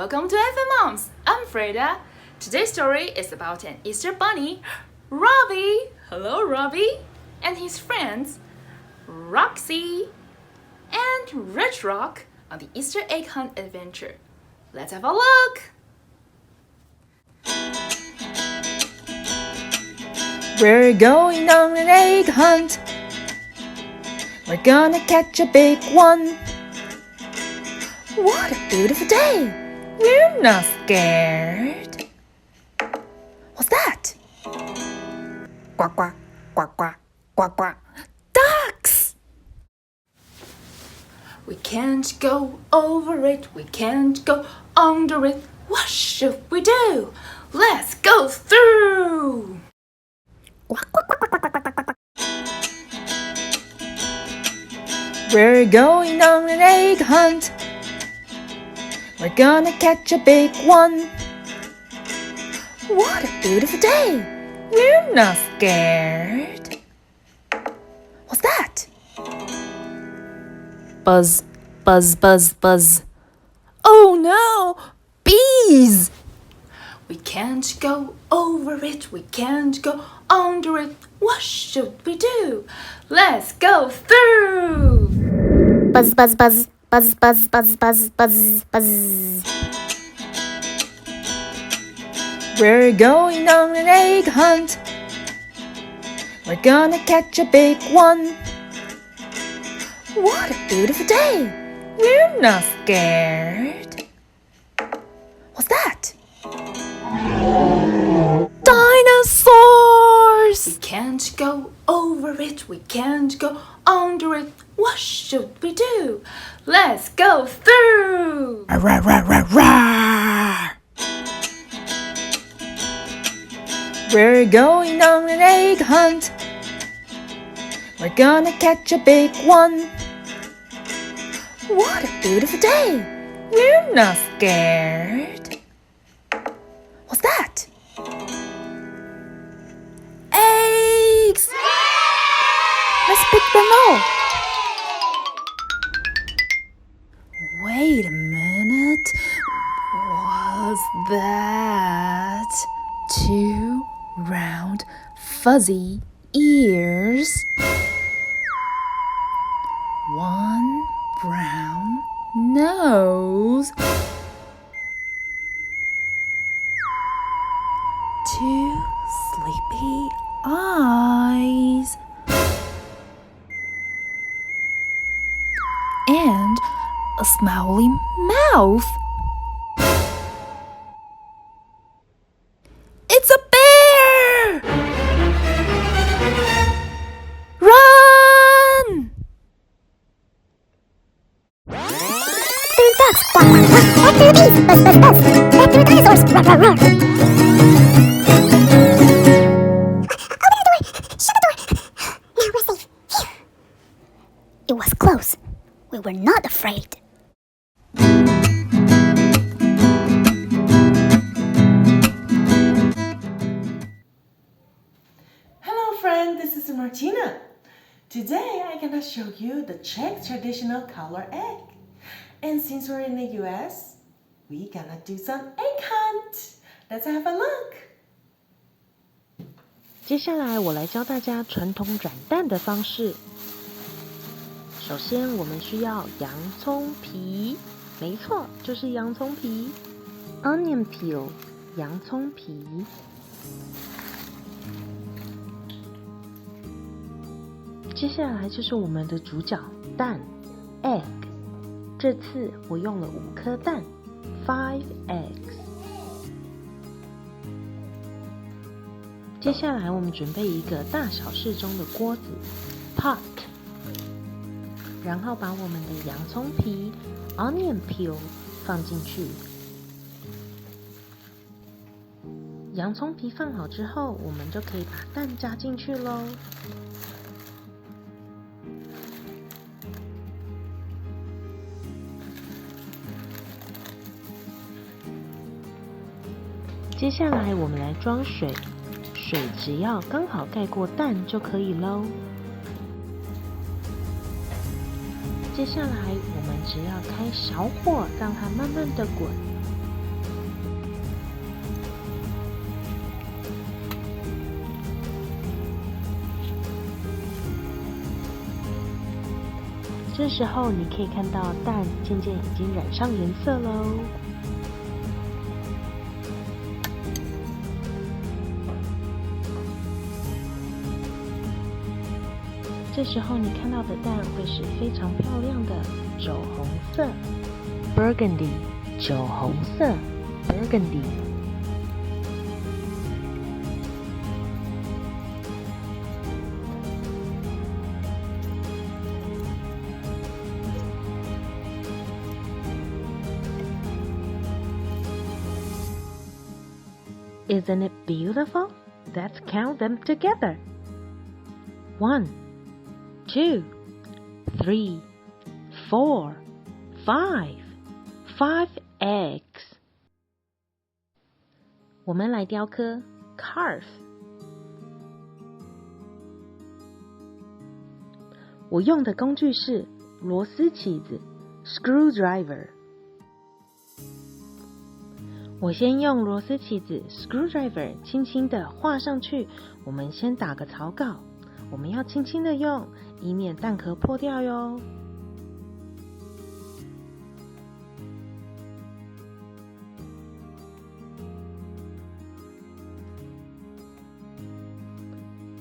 Welcome to FM Moms. I'm Freda. Today's story is about an Easter bunny, Robbie. Hello, Robbie. And his friends, Roxy and Rich Rock on the Easter egg hunt adventure. Let's have a look. We're going on an egg hunt. We're gonna catch a big one. What a beautiful day. We're not scared. What's that? Quack, quack, quack, quack, quack, quack. Ducks! We can't go over it. We can't go under it. What should we do? Let's go through. Quack, quack, quack, quack, quack, quack, quack, quack. We're going on an egg hunt. We're gonna catch a big one. What a beautiful day. We're not scared. What's that? Buzz, buzz, buzz, buzz. Oh no! Bees! We can't go over it. We can't go under it. What should we do? Let's go through. Buzz, buzz, buzz, buzz, buzz, buzz, buzz, buzz, buzz. We're going on an egg hunt. We're gonna catch a big one. What a beautiful day. We're not scared. What's that? Dinosaurs! We can't go over it. We can't go under it. What should we do? Let's go through. Rah, rah, rah, rah, rah. We're going on an egg hunt. We're gonna catch a big one. What a beautiful day. We're not scared. What's that? Eggs! Let's pick them all. Wait a minute. Was that 2 round fuzzy ears? 1 brown nose. 2 sleepy eyes. And a smiling mouth. It's a bear! Run! Through the ducks, quack, quack, quack. Back through the bees, buzz, buzz, buzz. Back through the dinosaurs, roar, roar, roar. Open the door! Shut the door! Now we're safe. Phew. It was close. We were not afraid. Hello friend, this is Martina. Today I'm gonna show you the Czech traditional color egg. And since we're in the US, we're gonna do some egg hunt. Let's have a look. 接下来我来教大家传统软蛋的方式。首先我们需要洋葱皮，没错，就是洋葱皮 ，onion peel， 洋葱皮。接下来就是我们的主角蛋 egg， 这次我用了5颗蛋 5 eggs。接下来我们准备一个大小适中的锅子 pot， 然后把我们的洋葱皮 onion peel 放进去。洋葱皮放好之后，我们就可以把蛋加进去咯。接下来我们来装水，水只要刚好盖过蛋就可以咯。接下来我们只要开小火，让它慢慢的滚，这时候你可以看到蛋渐渐已经染上颜色喽。这时候你看到的蛋会是非常漂亮的酒红色 ，burgundy， 酒红色 ，burgundy。Isn't it beautiful? Let's count them together. 1, 2, 3, 4, 5. 5 eggs. 我们来雕刻 carve. 我用的工具是螺丝起子 screwdriver. 我先用螺丝起子 screwdriver 轻轻地画上去。我们先打个草稿，我们要轻轻地用，以免蛋壳破掉哟。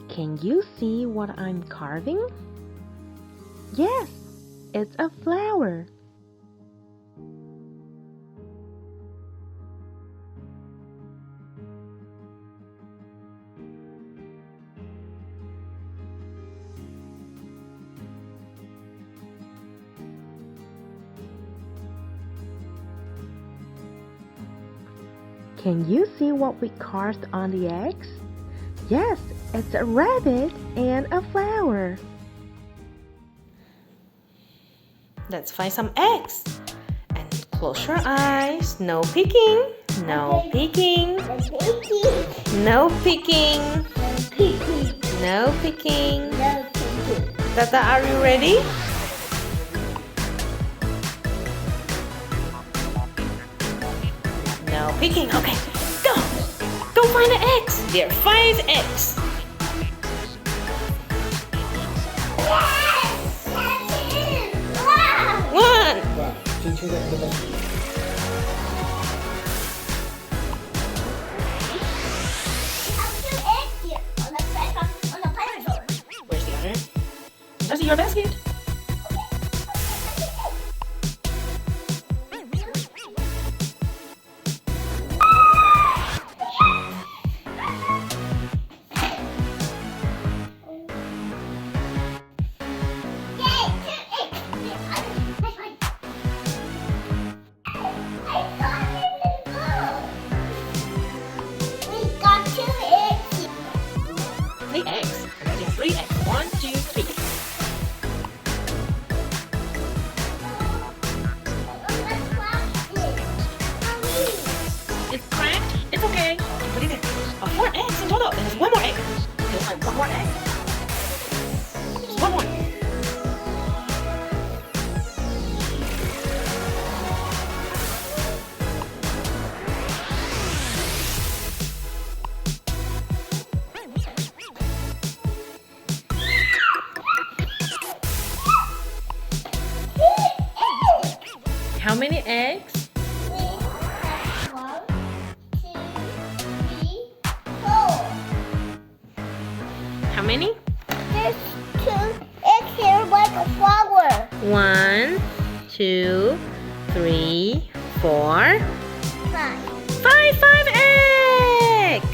Can you see what I'm carving? Yes, it's a flower. Can you see what we carved on the eggs? Yes, it's a rabbit and a flower. Let's find some eggs. And close your eyes. No peeking. No peeking. No peeking. No peeking. Tata, are you ready? No peeking. Okay, go. Go find the eggs. There are 5 eggs. One. 进去的这个。 Where's the other? That's your basket. Eggs. There are 3 eggs. 1, 2, 3. It's cracked. It's okay. Put it in. 4 eggs in total. There's 1 more egg. There's like 1 more egg. Just 1 more. How many eggs? 1, 2, 3, 4. How many? There's 2 eggs here like a flower. 1, 2, 3, 4, 5. 5 eggs!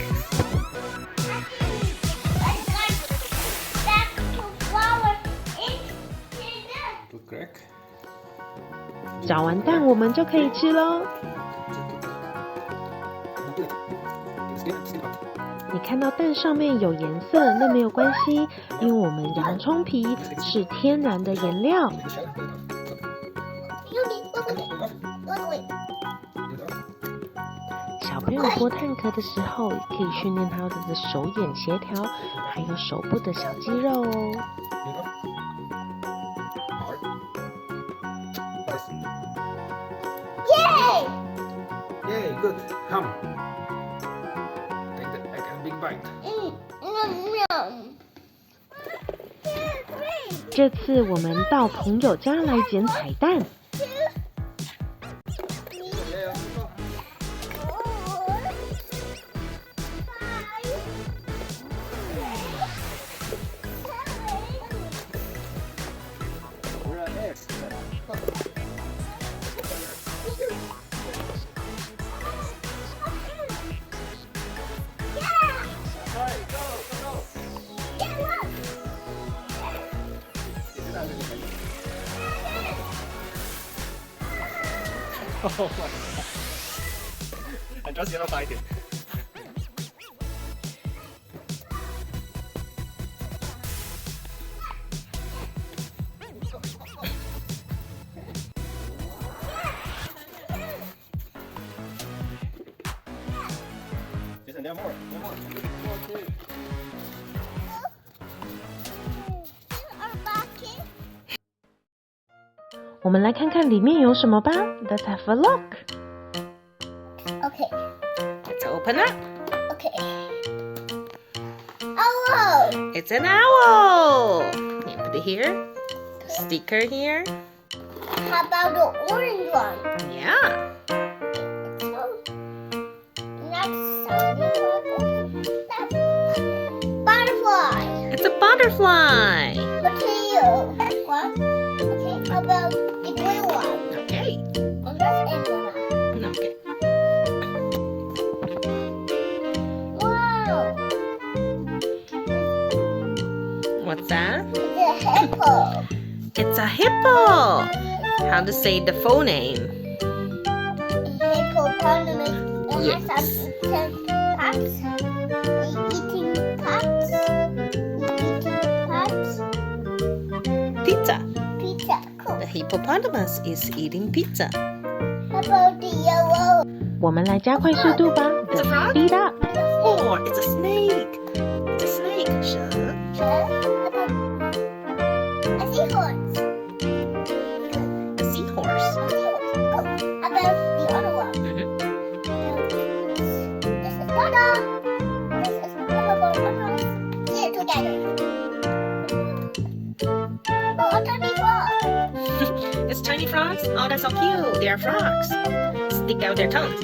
I got that 2 flower into the... Good crack. 找完蛋我们就可以吃咯。你看到蛋上面有颜色，那没有关系，因为我们洋葱皮是天然的颜料。小朋友剥蛋壳的时候，可以训练他的手眼协调，还有手部的小肌肉哦。Yay, good. Hum. Take a big bite. 这次我们到朋友家来捡彩蛋。Oh my god. Andreas, you're not fighting. Listen, there are more. There are more. More too. 我们来看看里面有什么吧。Let's have a look. Okay. Let's open up. Okay. Owl. It's an owl. You put it here. The sticker here. How about the orange one? Yeah. Butterfly. It's a butterfly. Look at you. One. Okay. How about the green one? Okay. Andreas and Mama. Okay. Wow. What's that? It's a hippo. It's a hippo. How to say the full name? Hippopotamus. And Yes. has some 10 parts. Eating parts. Eating parts. Pizza. Pizza. Cool. The hippopotamus is eating pizza. How about the yellow? 我们来加快速度吧。It's a frog? Speed up. Oh, it's a snake. It's a snake. Sure. A seahorse. A seahorse. Cool. How about the other one? This is Dada. This is hippopotamus. Here together. Oh, a tiny frog. It's tiny frogs. Oh, that's so cute. They are frogs. Stick out their tongues.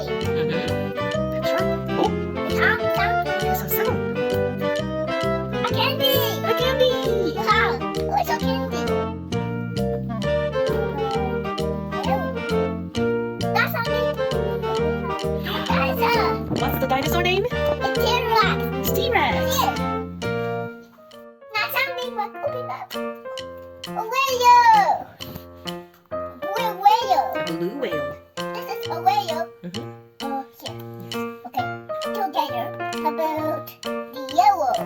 That's right. Oh, there's a sound. A candy. A candy. Wow, what's a candy? That's something. That's What's the dinosaur name? a T-Rex. It's T-Rex. Here. That's something like open up. A whale. Blue whale. Blue whale. This is a whale. Mhm. Here. Okay. Together. How about the yellow?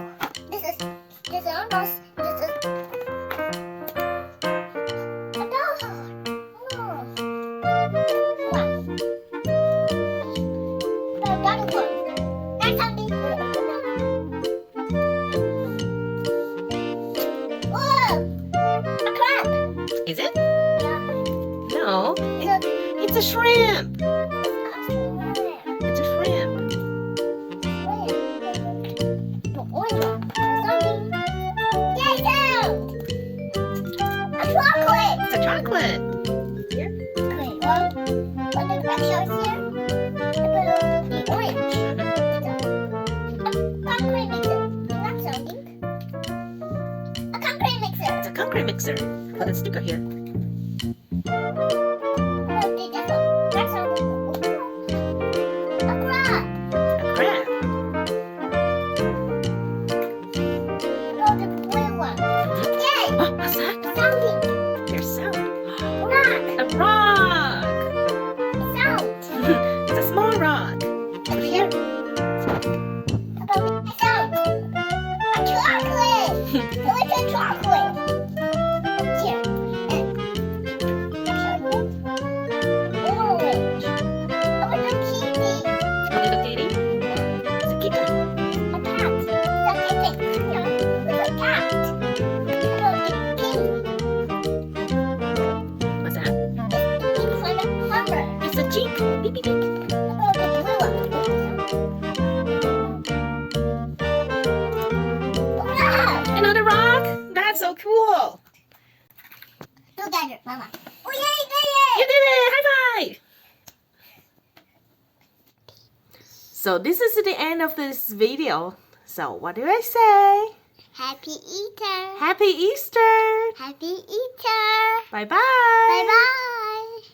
This is almost. This is a dog. Oh. Wow. About that one. That's something for open up. Whoa! A crab. Is it? Yeah. No. It's a shrimp. It's a shrimp. The orange one. Something. Yay, sound! A chocolate! It's a chocolate. Here. Okay, one of the extras here. About the orange. A concrete mixer. That's something. A concrete mixer. It's a concrete mixer. Put a sticker here. About this one. That's something. A crab. A crab. About the blue one. Yay! Oh, what's that? Something. There's sound. Rock. A rock. Sound. It's a small rock. Put it here. About the sound. A chocolate. What's a chocolate? Here. Orange. Oh, it's a kitty. A little kitty. It's a kitten. A cat. It's a kitty. Yeah, it's a cat. About the pink. What's that? It's pink like a hammer. It's a jeep. Beep, beep, beep. About the blue one. 酷哦 Together, 妈妈。哦耶， ！You did it! High five! So this is the end of this video. So what do I say? Happy Easter! Happy Easter! Happy Easter! Bye bye! Bye bye!